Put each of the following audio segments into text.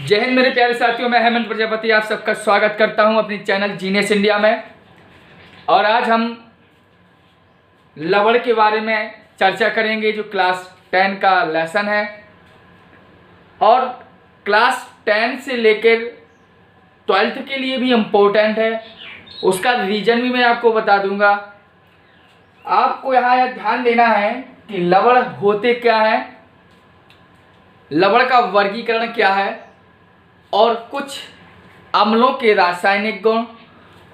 जय हिंद मेरे प्यारे साथियों, मैं हेमंत प्रजापति आप सबका स्वागत करता हूं अपनी चैनल जीनियस इंडिया में। और आज हम लवड़ के बारे में चर्चा करेंगे, जो क्लास 10 का लेसन है। और क्लास 10 से लेकर 12th के लिए भी इम्पोर्टेंट है, उसका रीज़न भी मैं आपको बता दूंगा। आपको यहाँ यह ध्यान देना है कि लवड़ होते क्या हैं, लवड़ का वर्गीकरण क्या है, और कुछ अम्लों के रासायनिक गुण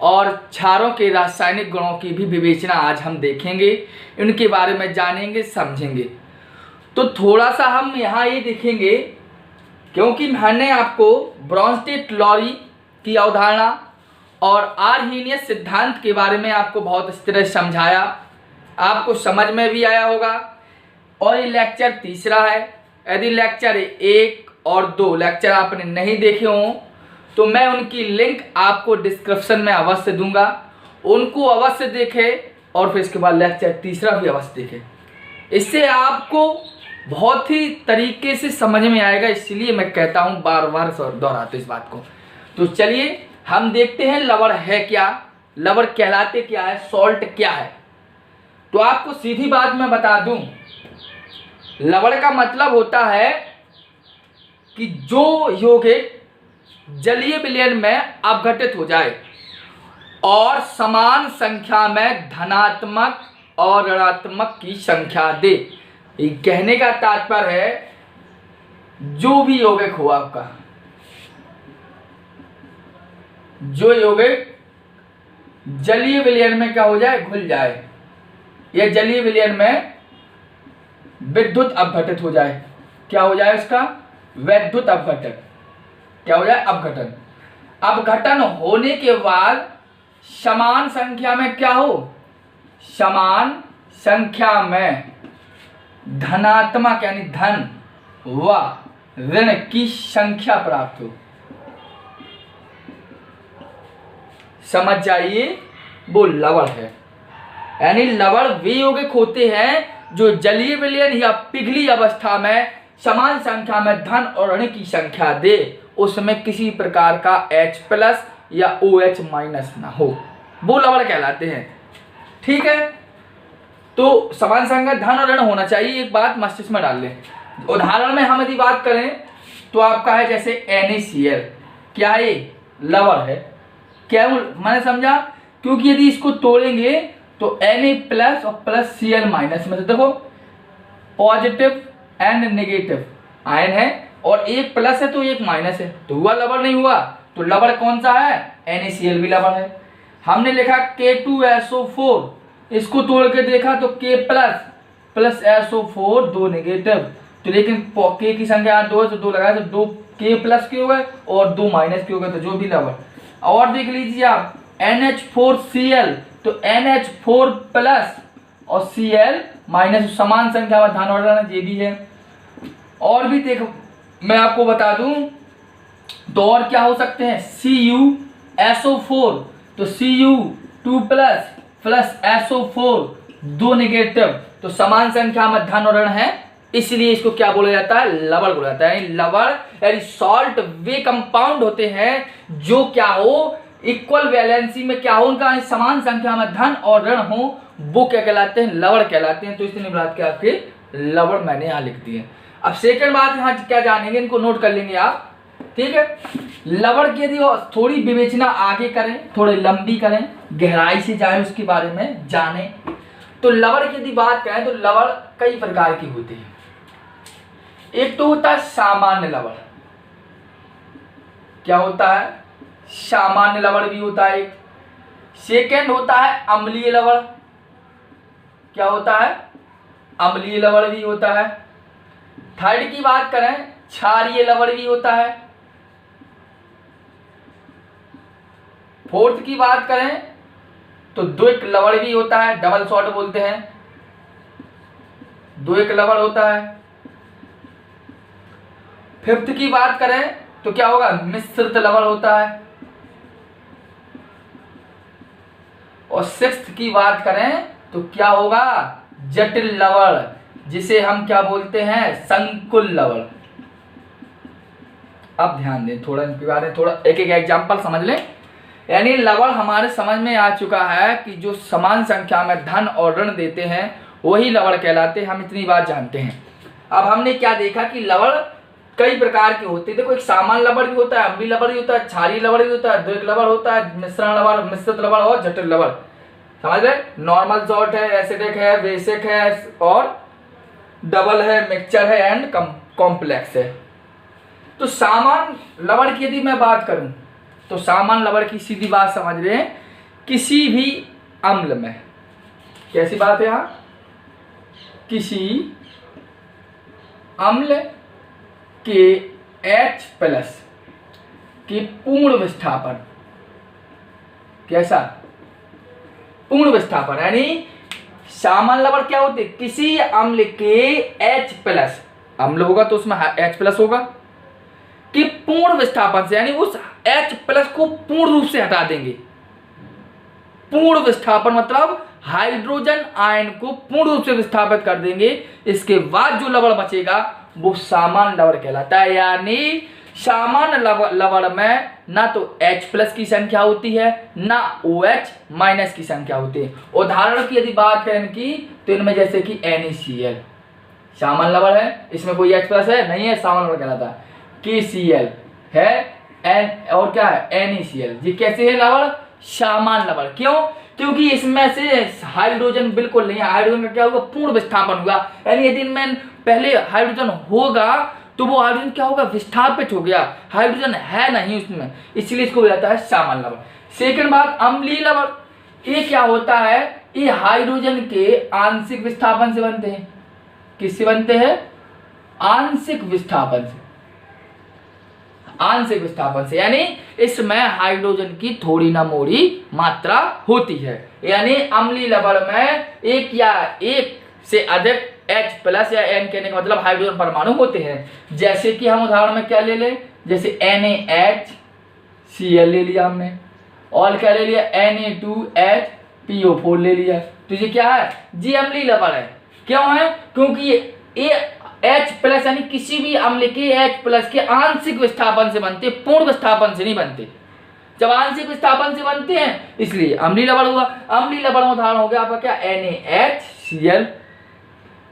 और क्षारों के रासायनिक गुणों की भी विवेचना आज हम देखेंगे, इनके बारे में जानेंगे, समझेंगे। तो थोड़ा सा हम यहाँ ये देखेंगे, क्योंकि मैंने आपको ब्रोंस्टेड-लॉरी की अवधारणा और आर्हेनियस सिद्धांत के बारे में आपको बहुत इस तरह समझाया, आपको समझ में भी आया होगा। और ये लेक्चर तीसरा है। यदि लेक्चर 1 और 2 लेक्चर आपने नहीं देखे हों तो मैं उनकी लिंक आपको डिस्क्रिप्शन में अवश्य दूंगा, उनको अवश्य देखें और फिर इसके बाद लेक्चर तीसरा भी अवश्य देखें। इससे आपको बहुत ही तरीके से समझ में आएगा, इसलिए मैं कहता हूँ, बार बार दोहराते इस बात को। तो चलिए हम देखते हैं लवड़ है क्या, लवड़ कहलाते क्या है, सॉल्ट क्या है। तो आपको सीधी बात मैं बता दूं, लवड़ का मतलब होता है कि जो यौगिक जलीय विलयन में अपघटित हो जाए और समान संख्या में धनात्मक और ऋणात्मक की संख्या दे। ये कहने का तात्पर्य है, जो भी यौगिक हो आपका, जो यौगिक जलीय विलयन में क्या हो जाए, घुल जाए, या जलीय विलयन में विद्युत अपघटित हो जाए। क्या हो जाए उसका? वैद्युत अपघटन। क्या हो जाए? अपघटन। अपघटन होने के बाद समान संख्या में क्या हो, समान संख्या में धनात्मक यानी धन व ऋण की संख्या प्राप्त हो। समझ जाइए, वो लवड़ है। यानी लवड़ वे यौगिक होते हैं जो जलीय विलयन या पिघली अवस्था में समान संख्या में धन और ऋण की संख्या दे, उसमें किसी प्रकार का H+ या OH- ना हो, वो लवड़ कहलाते हैं। ठीक है, तो समान संख्या धन और ऋण होना चाहिए, एक बात मस्तिष्क में डाल लें। उदाहरण में हम यदि बात करें तो आपका है जैसे NaCl, क्या है? लवड़ है। क्या मैंने समझा? क्योंकि यदि इसको तोड़ेंगे तो Na+ और +Cl- में से देखो पॉजिटिव एंड नेगेटिव आयन है, और एक प्लस है तो एक माइनस है, तो हुआ लवड़ नहीं हुआ? तो लवड़ कौन सा है? NaCl भी लवड़ है। हमने लिखा K2SO4, इसको तोड़ के देखा तो K+ SO4 2 नेगेटिव, तो लेकिन K की संख्या 2 है तो 2 लगाया तो 2 K+ के हो गए और 2 माइनस के हो गए, तो जो भी लवड़। और देख लीजिए आप NH4Cl, तो NH4+ और Cl- समान संख्या में धन और ऋण, ये भी है। और भी देखो मैं आपको बता दूं तो और क्या हो सकते हैं, CuSO4, तो Cu2+ SO4 2 नेगेटिव, तो समान संख्या में धन और ऋण है, इसलिए इसको क्या बोला जाता है? लवड़ बोला जाता है। लवड़ यानी सॉल्ट वे कंपाउंड होते हैं जो क्या हो, इक्वल वैलेंसी में क्या हो, उनका समान संख्या में धन और ऋण हो, वो क्या कहलाते हैं? लवड़ कहलाते हैं। तो इसलिए बात के आपके लवड़ मैंने यहाँ लिख दी है। अब सेकंड बात यहाँ क्या जानेंगे, इनको नोट कर लेंगे आप, ठीक है। लवड़ की यदि थोड़ी विवेचना आगे करें, थोड़ी लंबी करें, गहराई से जाए, उसके बारे में जाने, तो लवड़ की यदि बात करें तो लवड़ कई प्रकार की होती है। एक तो होता है सामान्य लवड़। क्या होता है? सामान्य लवड़ भी होता है एक। सेकंड होता है अम्लीय लवड़। क्या होता है? अम्लीय लवड़ भी होता है। थर्ड की बात करें, क्षारीय लवड़ भी होता है। फोर्थ की बात करें तो द्विक लवड़ भी होता है, डबल शॉट बोलते हैं, द्विक लवड़ होता है। फिफ्थ की बात करें तो क्या होगा? मिश्रित लवड़ होता है। और सिक्स्थ की बात करें तो क्या होगा? जटिल लवड़, जिसे हम क्या बोलते हैं? संकुल लवड़। अब ध्यान दें थोड़ा इनके बारे में, थोड़ा एक एक एग्जाम्पल समझ लें। यानी लवण हमारे समझ में आ चुका है कि जो समान संख्या में धन और ऋण देते हैं वही लवण कहलाते हैं, हम इतनी बात जानते हैं। अब हमने क्या देखा कि लवण कई प्रकार के होते हैं। देखो एक सामान्य लवण भी होता है, अम्लीय लवण भी होता है, क्षारीय लवण भी होता है, द्वैत लवण होता है, मिश्रण लवण, मिश्रित लवण और जटिल लवण। समझ रहे? नॉर्मल सॉल्ट है, एसिडिक है, बेसिक है और डबल है, मिक्सचर है एंड कॉम्प्लेक्स है। तो सामान्य लवण की यदि मैं बात करूं तो सामान्य लवण की सीधी बात समझ रहे हैं, किसी भी अम्ल में, कैसी बात है यहां, किसी अम्ल के H+ के पूर्ण विस्थापन, कैसा पूर्ण विस्थापन, यानी सामान्य लवण क्या होते, किसी अम्ल के H+ अम्ल होगा तो उसमें H+ होगा कि पूर्ण विस्थापन से, यानी उस H+ को पूर्ण रूप से हटा देंगे। पूर्ण विस्थापन मतलब हाइड्रोजन आयन को पूर्ण रूप से विस्थापित कर देंगे, इसके बाद जो लवण बचेगा वो सामान्य लवण कहलाता है। यानी सामान्य लवण में ना तो H+ की संख्या होती है ना OH- की संख्या होती है। उदाहरण की यदि बात करें इनकी तो इनमें जैसे कि NaCl सामान्य लवण है, इसमें कोई H+ है नहीं है, सामान्य लवण कहलाता है। KCl है और क्या है NaCl, ये कैसे है लवण, सामान्य लवण। क्यों? क्योंकि इसमें से हाइड्रोजन बिल्कुल नहीं है, हाइड्रोजन का क्या होगा, पूर्ण विस्थापन होगा। यानी यदि इनमें पहले हाइड्रोजन होगा तो वो हाइड्रोजन क्या होगा, विस्थापित हो गया, हाइड्रोजन है नहीं उसमें, इसलिए इसको बोलता है सामान्य लवण। सेकंड बात अम्लीय लवण, ये क्या होता है, ये हाइड्रोजन के आंशिक विस्थापन से बनते हैं। किससे बनते हैं? आंशिक विस्थापन से, आंशिक विस्थापन से, यानी इसमें हाइड्रोजन की थोड़ी ना मोड़ी मात्रा होती है। यानी अम्लीय लवण में एक या एक से अधिक H+ या N कहने का मतलब हाइड्रोजन परमाणु होते हैं। जैसे कि हम उदाहरण में क्या ले लें, जैसे NaHCl ले लिया हमने और क्या ले लिया Na2HPO4 ले लिया, तो ये क्या है, जी अम्लीय लवण है। क्यों है? क्योंकि ये H+ यानी किसी भी अम्ल के H+ के आंशिक विस्थापन से बनते, पूर्ण विस्थापन से नहीं बनते। जब आंशिक विस्थापन से बनते हैं इसलिए अम्लीय लवण हुआ। अम्लीय लवण उदाहरण हो गया आपका क्या, NaHCl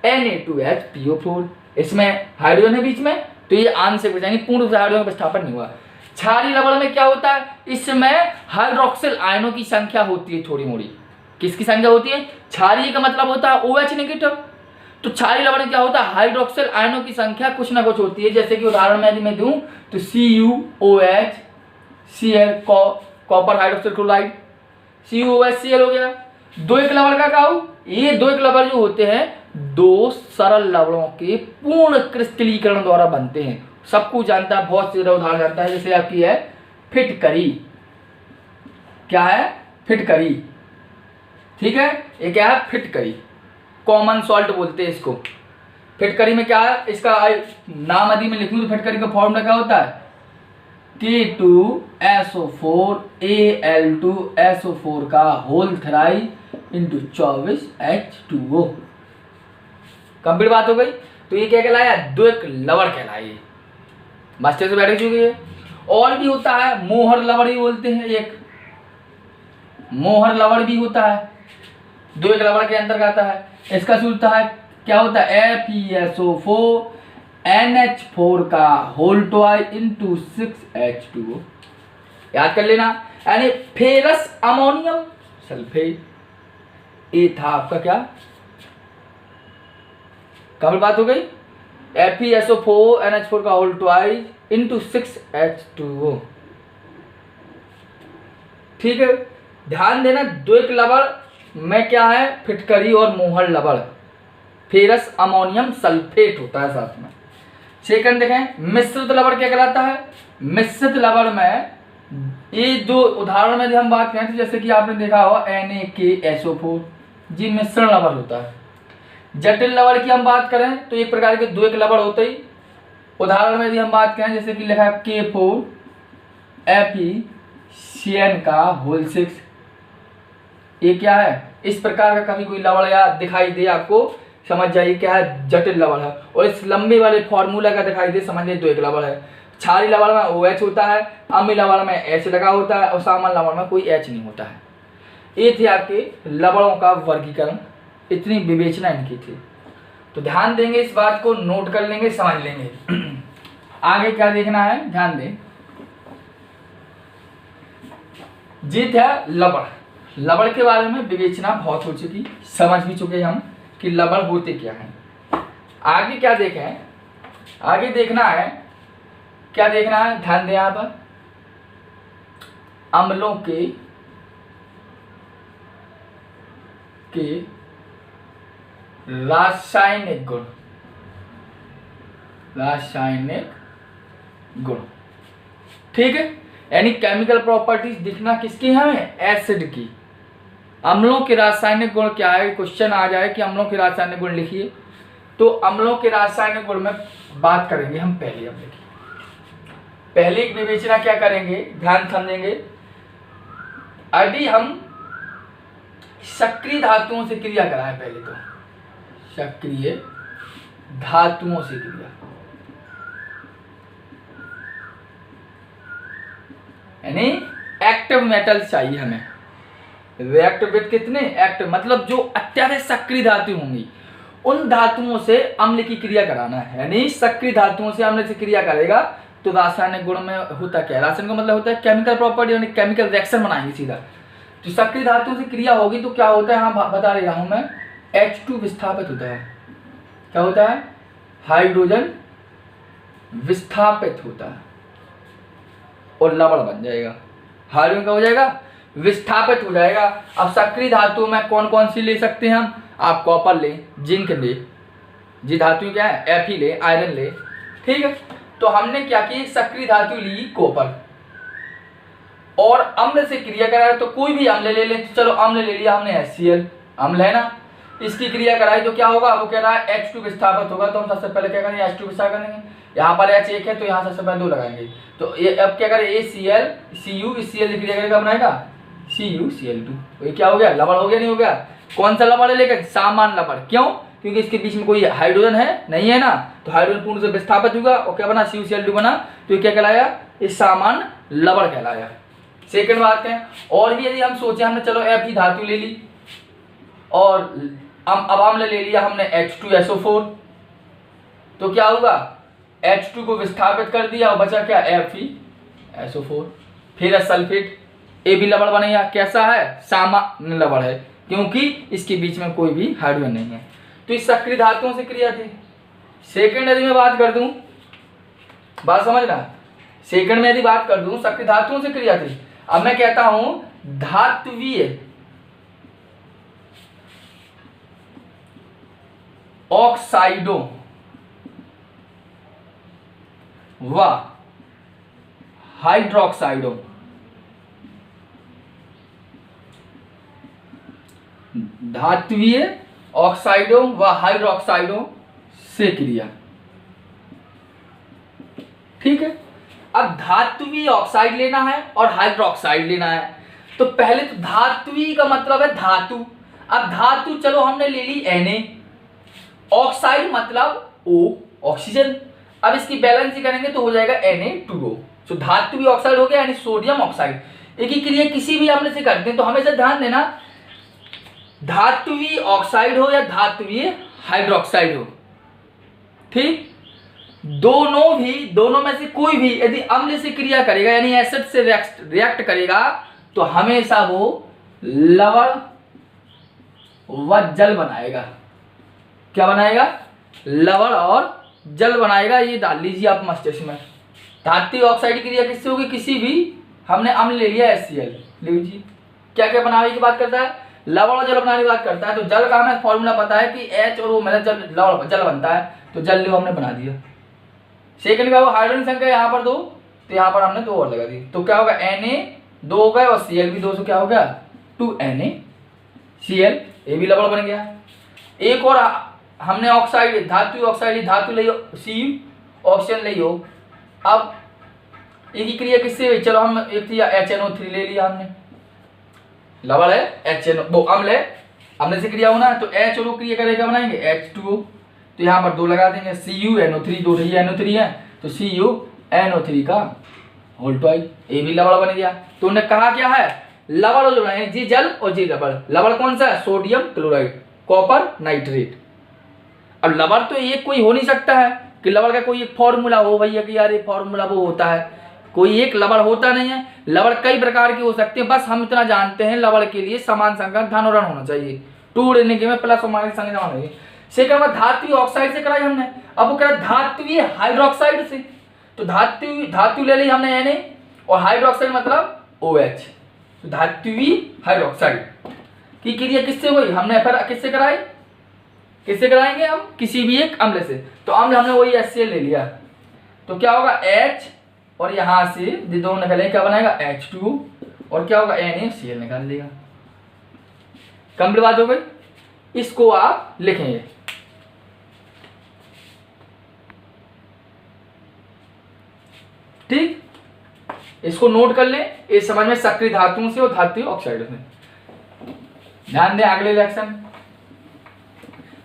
Na2HPO4, इसमें हाइड्रोजन है बीच में, तो ये आंशिक यानी पूर्ण हाइड्रोजन का विस्थापन नहीं हुआ। क्षारीय लवण में क्या होता है, इसमें हाइड्रोक्सिल आयनों की संख्या होती है थोड़ी मोड़ी। किसकी संख्या होती है? क्षारीय का मतलब होता है OH-। तो क्षारीय लवण क्या होता है, हाइड्रोक्सिल आयनों की संख्या कुछ ना कुछ होती है। जैसे कि उदाहरण में यदि मैं दूं तो CuOHCl copper hydroxide chloride, CuOHCl हो गया। द्वैत लवण का कहूं, ये द्वैत लवण जो होते हैं दो सरल लवणों के पूर्ण क्रिस्टलीकरण द्वारा बनते हैं। सबको जानता है, बहुत से उदाहरण जानता है, जैसे आपकी है फिटकरी, क्या है फिटकरी, ठीक है, ये क्या है फिटकरी, कॉमन सॉल्ट बोलते हैं इसको। फिटकरी में क्या है, इसका नाम यदि मैं लिखूं तो फिटकरी का फॉर्मूला क्या होता है, K2SO4 Al2SO4 का whole three into 24H2O। Complete बात हो गई। तो ये क्या कहलाया, द्वैत लवण कहलाए, मास्टर से बैठ चुकी है। और भी होता है मोहर लवण भी बोलते हैं, एक मोहर लवण भी होता है, द्वैत लवण के अंतर्गत आता है। इसका सूत्र है क्या होता है, FeSO4 NH4 का होल ट्वाई इंटू 6H2O। याद कर लेना, यानी फेरस अमोनियम सल्फेट, ये था आपका क्या, कब बात हो गई, FeSO4 NH4 का होल ट्वाई इंटू 6H2O। ठीक है, ध्यान देना द्वैत लवण में क्या है, फिटकरी और मोहर लवण, फेरस अमोनियम सल्फेट होता है साथ में। सेकंड देखें मिश्रित लवण क्या कहलाता है। मिश्रित लवण में ये दो उदाहरण में हम बात करें तो जैसे कि आपने देखा होगा NaKSO4, जी मिश्रण लवण होता है। जटिल लवण की हम बात करें तो एक प्रकार के द्वैत लवण होते ही। उदाहरण में यदि हम बात करें जैसे कि लिखा K4FeCN का होल 6, ये क्या है, इस प्रकार का कभी कोई लवण या दिखाई दे आपको समझ जाइए क्या है, जटिल लवण है। और इस लंबे वाले फॉर्मूला का दिखाई दे समझ जाइए द्वैत लवण है। क्षारीय लवण में OH होता है, अम्लीय लवण में H लगा होता है और सामान्य लवण में कोई H नहीं होता है। ये थे आपके लवणों का वर्गीकरण, इतनी विवेचना इनकी थी। तो ध्यान देंगे, इस बात को नोट कर लेंगे, समझ लेंगे। आगे क्या देखना है, ध्यान दें। ये था लवण। लवण के बारे में विवेचना बहुत हो चुकी, समझ भी चुके हम कि लवण होते क्या हैं। आगे क्या देखें, आगे देखना है, क्या देखना है, ध्यान दें यहाँ पर। अम्लों के रासायनिक गुण, रासायनिक गुण, ठीक है। यानी केमिकल प्रॉपर्टीज दिखना किसकी है, एसिड की। अम्लों के रासायनिक गुण क्या है, क्वेश्चन आ जाए कि अम्लों के रासायनिक गुण लिखिए, तो अम्लों के रासायनिक गुण में बात करेंगे हम पहले अम्ल की। पहले एक विवेचना क्या करेंगे, ध्यान समझेंगे। यदि हम सक्रिय धातुओं से क्रिया कराएं, पहले तो सक्रिय धातुओं से क्रिया, यानी एक्टिव मेटल चाहिए हमें। रिएक्ट विद कितने, एक्टिव मतलब जो अत्यधिक सक्रिय धातु होंगी उन धातुओं से अम्ल की क्रिया कराना है। यानी सक्रिय धातुओं से अम्ल से क्रिया करेगा तो रासायनिक गुण में होता क्या, रासायनिक का मतलब होता है केमिकल प्रॉपर्टी, यानी केमिकल रिएक्शन बनाएंगे सीधा। तो सक्रिय धातुओं से क्रिया होगी तो क्या होता है, हाँ बता रहा हूं मैं, H2 विस्थापित होता है। क्या होता है, हाइड्रोजन विस्थापित होता है और लवण बन जाएगा। हाइड्रोजन क्या हो जाएगा, विस्थापित हो जाएगा। अब सक्रिय धातु में कौन कौन सी ले सकते हैं हम, आप कॉपर ले, जिंक ले, जी धातु क्या है, Fe ले, आयरन ले, ठीक है। तो हमने क्या की, सक्रिय धातु ली कॉपर और अम्ल से क्रिया कराया, तो कोई भी अम्ल ले लें। चलो अम्ल ले लिया हमने, HCl अम्ल है ना, इसकी क्रिया कराई तो क्या होगा, वो कह रहा है H2 विस्थापित होगा, तो हम सबसे पहले क्या करेंगे, H2 विस्थापित करेंगे। यहाँ पर H एक है तो यहाँ सबसे पहले 2 लगाएंगे, तो ये अब क्या करें, ACl Cu इस Cl की क्रिया करेगा, बनाएगा CuCl2। ये क्या हो गया, लवण हो गया, नहीं हो गया। कौन सा लवण है लेकिन, सामान्य लवण। क्यों, क्योंकि इसके बीच में कोई हाइड्रोजन है नहीं है ना, तो हाइड्रोजन पूर्ण से विस्थापित होगा और क्या बना, CuCl2 बना, तो ये क्या कहलाया, ये सामान्य लवण कहलाया। सेकंड बात है, और भी यदि हम सोचे, हमने चलो Fe धातु ले ली और अब अम्ल ले लिया हमने H2SO4, तो क्या होगा, H2 को विस्थापित कर दिया और बचा क्या, FeSO4। फिर सल्फेट, ये भी लवण बनेगा। कैसा है, सामान्य लवण है, क्योंकि इसके बीच में कोई भी हाइड्रोजन नहीं है। तो इस सक्रिय धातुओं से क्रिया थी। सेकंड यदि मैं बात कर दूं, बात समझना, सेकंड में यदि बात कर दूं, सक्रिय धातुओं से क्रिया थी। अब मैं कहता हूं धात्वीय ऑक्साइडों व हाइड्रोक्साइडों, धात्वीय ऑक्साइडों व हाइड्रोक्साइडों से क्रिया, ठीक है। अब धात्वीय ऑक्साइड लेना है और हाइड्रोक्साइड लेना है, तो पहले तो धात्वीय का मतलब है धातु। अब धातु चलो हमने ले ली Na, ऑक्साइड मतलब O, ऑक्सीजन। अब इसकी बैलेंस करेंगे तो हो जाएगा Na2O। तो धात्वीय ऑक्साइड हो गया, यानी सोडियम ऑक्साइड। एक ही क्रिया किसी भी अम्ल से करते हैं तो हमेशा ध्यान देना, धात्वीय ऑक्साइड हो या धात्वीय हाइड्रोक्साइड हो, ठीक, दोनों में से कोई भी यदि अम्ल से क्रिया करेगा, यानी एसिड से रिएक्ट करेगा, तो हमेशा वो लवण व जल बनाएगा। क्या बनाएगा, लवण और जल बनाएगा। ये डाल लीजिए आप मस्तिष्क में। धात्वीय ऑक्साइड की क्रिया किससे होगी, किसी भी, हमने अम्ल ले लिया HCl, लीजिए क्या क्या बनाने की बात करता है, लवण और जल बनाने की बात करता है। तो जल का हमें फॉर्मूला पता है कि H और O में जल, लवण जल बनता है, तो जल हमने बना दिया। सेकंड का वो हाइड्रोजन संख्या यहाँ पर 2, तो यहाँ पर हमने 2 और लगा दी, तो क्या होगा, Na 2 हो गए और Cl भी 2, तो क्या हो गया 2NaCl, ये भी लवण बन गया। एक और हमने ऑक्साइड, धातु ऑक्साइड, धातु ले Cu, ऑक्सीजन ले हो। अब एक ही क्रिया किससे हुई, चलो हम एक थी HNO3 ले लिया हमने, लवण है HNO, वो अम्ल है, अम्ल से क्रिया होना है, तो H और O क्रिया करेगा, बनाएंगे H2O, तो यहाँ पर 2 लगा देंगे, CuNO3, 2 NO3 है, तो NO3 का होल ट्वाइस, ये भी लवण बन गया। तो उन्होंने कहा क्या है, लवण जो है जी जल और जी लवण। लवण कौन सा है, सोडियम क्लोराइड, कॉपर नाइट्रेट। अब लवण तो एक कोई हो नहीं सकता है कि लवण का कोई एक फॉर्मूला हो भैया कि यार ये फॉर्मूला वो होता है, कोई एक लवण होता नहीं है। लवण कई प्रकार के हो सकते हैं, बस हम इतना जानते हैं लवण के लिए समान संख्या धन और ऋण होना चाहिए, 2 ऋण में प्लस और माइनस संख्या होना चाहिए। सेकंड बात धात्विक ऑक्साइड से कराई हमने, अब वो करा धात्विक हाइड्रोक्साइड से। तो धातु ले ली हमने Na और हाइड्रोक्साइड मतलब OH। तो धात्विक हाइड्रोक्साइड की क्रिया किससे हुई, हमने फिर किससे कराई, किससे कराएंगे हम, किसी भी एक अम्ल से। तो अम्ल हमने वही HCl ले लिया, तो क्या होगा H और यहां से दो निकले क्या बनाएगा H2 और क्या होगा NaCl निकाल देगा। कंप्लीट बात हो गई, इसको आप लिखेंगे। ठीक, इसको नोट कर लें, इस समझ में सक्रिय धातुओं से और धात्विक ऑक्साइड से। ध्यान दें अगले रिएक्शन,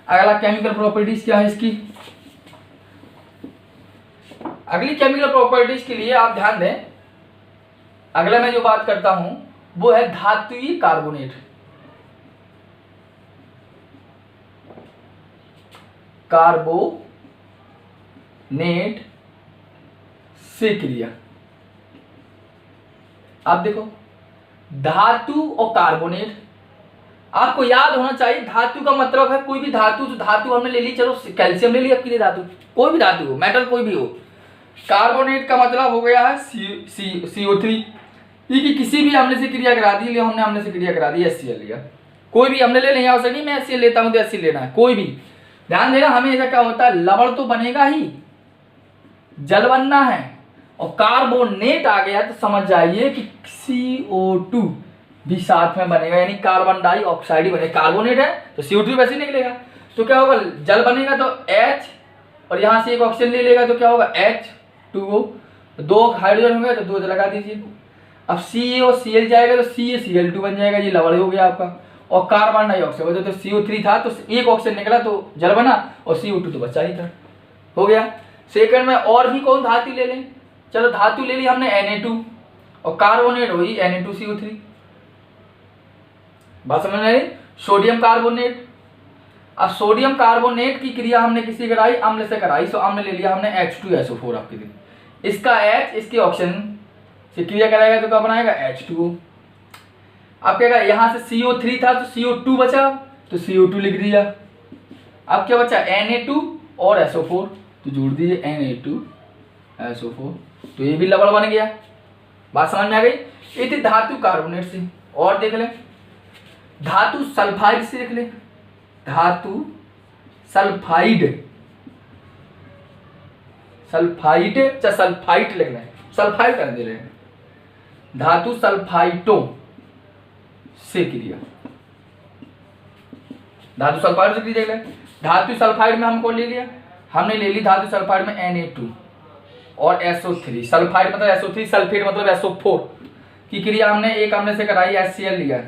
अगला केमिकल प्रॉपर्टीज क्या है इसकी। अगली केमिकल प्रॉपर्टीज के लिए आप ध्यान दें, अगला मैं जो बात करता हूं वो है धात्विक कार्बोनेट। कार्बोनेट से क्रिया, आप देखो धातु और कार्बोनेट, आपको याद होना चाहिए धातु का मतलब है कोई भी धातु, जो धातु हमने ले ली, चलो कैल्शियम ले लिया आपके लिए धातु, कोई भी धातु हो, मेटल कोई भी हो। कार्बोनेट का मतलब हो गया है CO3, कि किसी भी अम्ल से क्रिया करा दी, लिया हमने अम्ल से क्रिया करा दी HCl लिया, कोई भी अम्ल ले लें, आवश्यक नहीं मैं HCl लेता हूं तो HCl लेना है, कोई भी। ध्यान देना हमेशा क्या होता है, लवण तो बनेगा ही, जल बनना है, और कार्बोनेट आ गया तो समझ जाइए कि CO2 भी साथ में बनेगा, यानी कार्बन डाइऑक्साइड ही बनेगा। कार्बोनेट है तो CO2 वैसे ही निकलेगा, तो क्या होगा, जल बनेगा तो H और यहां से एक ऑक्सीजन ले लेगा तो क्या होगा H2O, 2 हाइड्रोजन हो गया तो 2 लगा दीजिए। अब Ca और Cl जाएगा तो CaCl2 बन जाएगा, ये लवण हो गया आपका। और कार्बन डाइऑक्साइड तो CO3 था तो एक ऑक्सीजन निकला तो जल बना, और CO2 तो बचा ही था, हो गया। सेकंड में और भी कौन धातु ले लें, चलो धातु ले ली हमने Na2 और कार्बोनेट हुई Na2CO3, बात समझ में आई। सोडियम कार्बोनेट, अब सोडियम कार्बोनेट की क्रिया हमने किसी कराई, अम्ल से कराई, तो अम्ल ले लिया हमने H2SO4 आपके लिए, इसका H इसके ऑक्सीजन से क्रिया कराएगा तो क्या बनाएगा H2O। अब क्या कहा, यहां से CO3 था तो CO2 बचा तो CO2 लिख दिया। अब क्या बचा Na2 और SO4, तो जोड़ दीजिए Na2SO4, तो ये भी लवण बन गया। बात समझ में आ गई। ये थी धातु कार्बोनेट से। और देख ले धातु सल्फाइड से, देख ले धातु सल्फाइड, सल्फाइड चाहे सल्फाइट लिख लें, सल्फाइड कर दे रहे हैं, धातु सल्फाइटों से क्रिया, धातु सल्फाइड से क्रिया देख लें। धातु सल्फाइड में हमको ले लिया, हमने ले ली धातु सल्फाइड में Na2 और SO3, सल्फाइड मतलब SO3, सल्फेट मतलब SO4 की क्रिया हमने एक अम्ल से कराई, HCl लिया,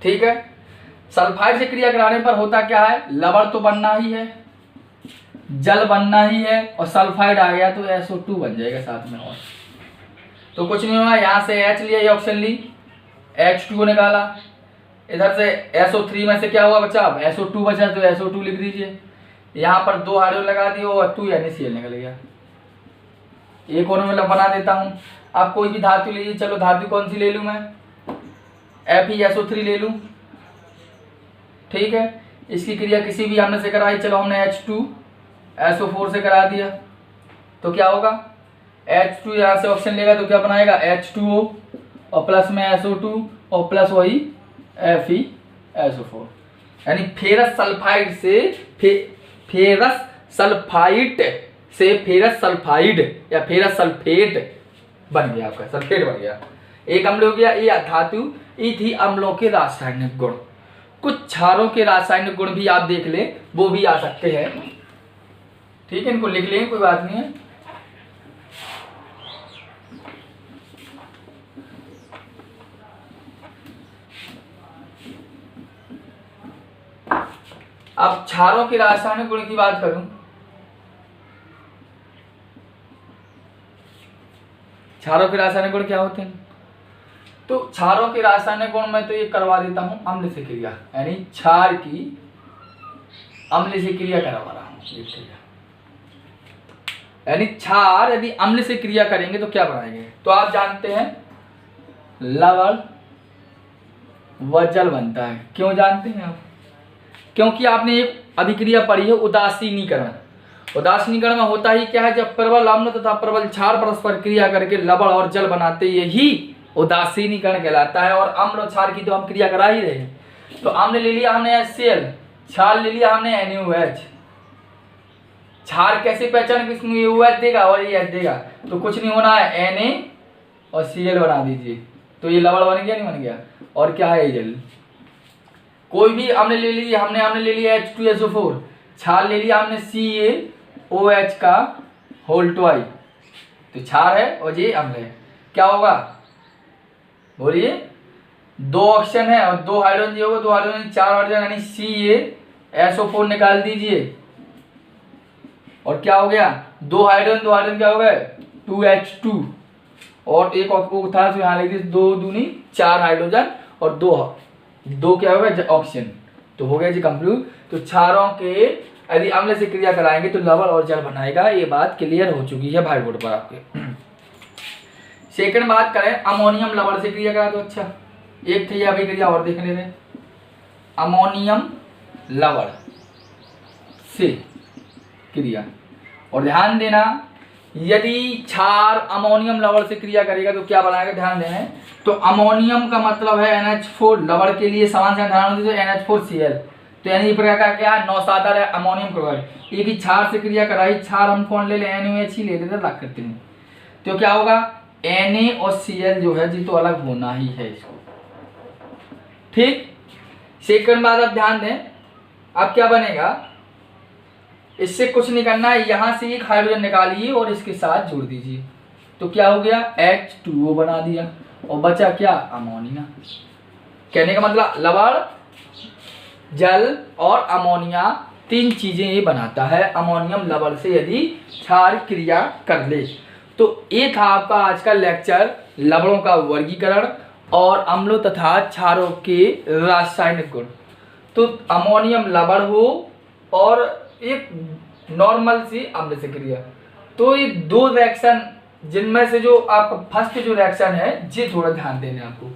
ठीक है। सल्फाइड से क्रिया कराने पर होता क्या है, लवण तो बनना ही है, जल बनना ही है, और सल्फाइड आ गया तो SO2 बन जाएगा साथ में, और तो कुछ नहीं हुआ, यहां से H लिया, ये ऑप्शन ली, H2O निकाला, इधर से SO3 में से क्या हुआ बचा, अब SO2 बचा तो SO2 लिख दीजिए, यहाँ पर 2 हाइड्रोजन लगा दिए और 2 NaCl निकल गया। एक और मैं बना देता हूँ, आप कोई भी धातु लीजिए, चलो धातु कौन सी ले लूँ मैं, FeSO3 ले लूँ, ठीक है। इसकी क्रिया किसी भी हमने से कराई, चलो हमने H2SO4 से करा दिया, तो क्या होगा H2 यहाँ से ऑप्शन लेगा तो क्या बनाएगा H2O और प्लस में SO2 और प्लस वही FeSO4, यानी फेरस सल्फाइड से फेरस सल्फाइड से फेरस सल्फाइड या फेरस सल्फेट बन गया, आपका सल्फेट बन गया, एक अम्ल हो गया। ये धातु ये थी अम्लों के रासायनिक गुण। कुछ क्षारों के रासायनिक गुण भी आप देख लें, वो भी आ सकते हैं, ठीक है, इनको लिख लें, कोई बात नहीं है। अब क्षारों के रासायनिक गुण की बात करूं, क्षारों के रासायनिक गुण क्या होते हैं? तो क्षारों के रासायनिक गुण में तो ये करवा देता हूं अम्ल से क्रिया, यानी क्षार की अम्ल से क्रिया करवा रहा हूं। यानी क्षार यदि अम्ल से क्रिया करेंगे तो क्या बनाएंगे? तो आप जानते हैं लवण व जल बनता है। क्यों जानते हैं आप? क्योंकि आपने एक अभिक्रिया पढ़ी है उदासीनीकरण। उदासीनीकरण में होता ही क्या है? जब प्रबल अम्ल तथा प्रबल क्षार परस्पर क्रिया करके लवण और जल बनाते, यही उदासीनीकरण कहलाता है। और अम्ल और क्षार की तो हम क्रिया करा ही रहे हैं। तो अम्ल ले लिया हमने HCl, क्षार ले लिया हमने NaOH। क्षार कैसे पहचान कि इसमें OH देगा और ये H देगा? तो कुछ नहीं होना है, Na और Cl बना दीजिए, तो ये लवण बन गया, नहीं बन गया? और क्या है जल? कोई भी अम्ल ले लीजिए, हमने ले लिया H2SO4, क्षार ले लिया हमने CaOH का होल ट्वाइस, तो क्षार है और ये अम्ल है। क्या होगा बोलिए? 2 ऑक्सीजन है और 2 हाइड्रोजन, ये होगा 2 हाइड्रोजन 4 हाइड्रोजन, यानी CaSO4 निकाल दीजिए। और क्या हो गया? 2 हाइड्रोजन क्या हो गए? 2H2 और एक था तो यहाँ लिख दीजिए 2 दूनी 4 हाइड्रोजन और 2 क्या हो गया? ऑक्सीजन। तो हो गया जी कंप्लीट। तो क्षारों के यदि अम्ल से क्रिया कराएंगे तो लवण और जल बनाएगा। ये बात क्लियर हो चुकी है भाई बोर्ड पर आपके। सेकंड बात करें, अमोनियम लवण से क्रिया करा। तो अच्छा, एक थी अभिक्रिया और देख ले रहे, अमोनियम लवण से क्रिया। और ध्यान देना, यदि क्षार अमोनियम लवण से क्रिया करेगा तो क्या बनाएगा? ध्यान देना। तो अमोनियम का मतलब है NH4, लवण के लिए समान ध्यान दीजिए NH4Cl। तो यानी इस प्रकार का क्या? 9 सादर है अमोनियम क्लोराइड। एक ही क्षार से क्रिया कराई, क्षार हम कौन ले ले? NaOH ही ले लेते, लाख करते हैं। तो क्या होगा? Na और Cl जो है जी तो अलग होना ही है इसको, ठीक। सेकंड बात आप ध्यान दें, अब क्या बनेगा? इससे कुछ नहीं करना है, यहां से एक हाइड्रोजन निकालिए और इसके साथ जोड़ दीजिए। तो क्या हो गया? H2O बना दिया और बचा क्या? अमोनिया। कहने का मतलब लवण, जल और अमोनिया, 3 चीजें ये बनाता है अमोनियम लवण से यदि क्षार क्रिया कर ले। तो ये था आपका आज का लेक्चर, लवणों का वर्गीकरण और अम्लों तथा क्षारों के रासायनिक गुण। तो अमोनियम लवण हो और एक नॉर्मल सी अम्ल से क्रिया, तो ये 2 रिएक्शन जिनमें से जो आपका फर्स्ट जो रिएक्शन है ये थोड़ा ध्यान देने आपको,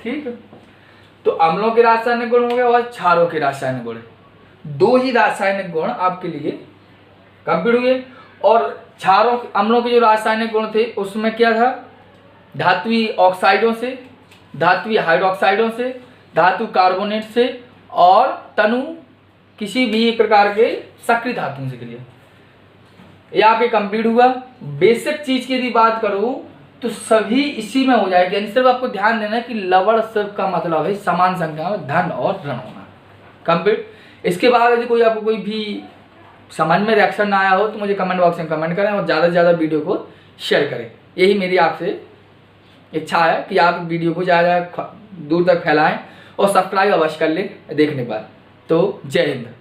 ठीक। तो अम्लों के रासायनिक गुण हो गए और क्षारों के रासायनिक गुण, 2 ही रासायनिक गुण आपके लिए कंप्लीट हुए। और क्षारों अम्लों के जो रासायनिक गुण थे उसमें क्या था? धात्वीय ऑक्साइडों से, धात्वीय हाइड्रोक्साइडों से, धातु कार्बोनेट से और तनु किसी भी प्रकार के सक्रिय धातुओं से क्रिया। ये आपके कंप्लीट हुआ। बेसिक चीज की यदि बात करूं तो सभी इसी में हो जाएगी। यानी सिर्फ आपको ध्यान देना है कि लवण सिर्फ का मतलब है समान संख्या में धन और ऋण होना, कंप्लीट। इसके बाद यदि कोई आपको कोई भी समझ में रिएक्शन ना आया हो तो मुझे कमेंट बॉक्स में कमेंट करें और ज़्यादा से ज़्यादा वीडियो को शेयर करें। यही मेरी आपसे इच्छा है कि आप वीडियो को ज़्यादा दूर तक फैलाएं और सब्सक्राइब अवश्य कर लें देखने के बाद। तो जय हिंद।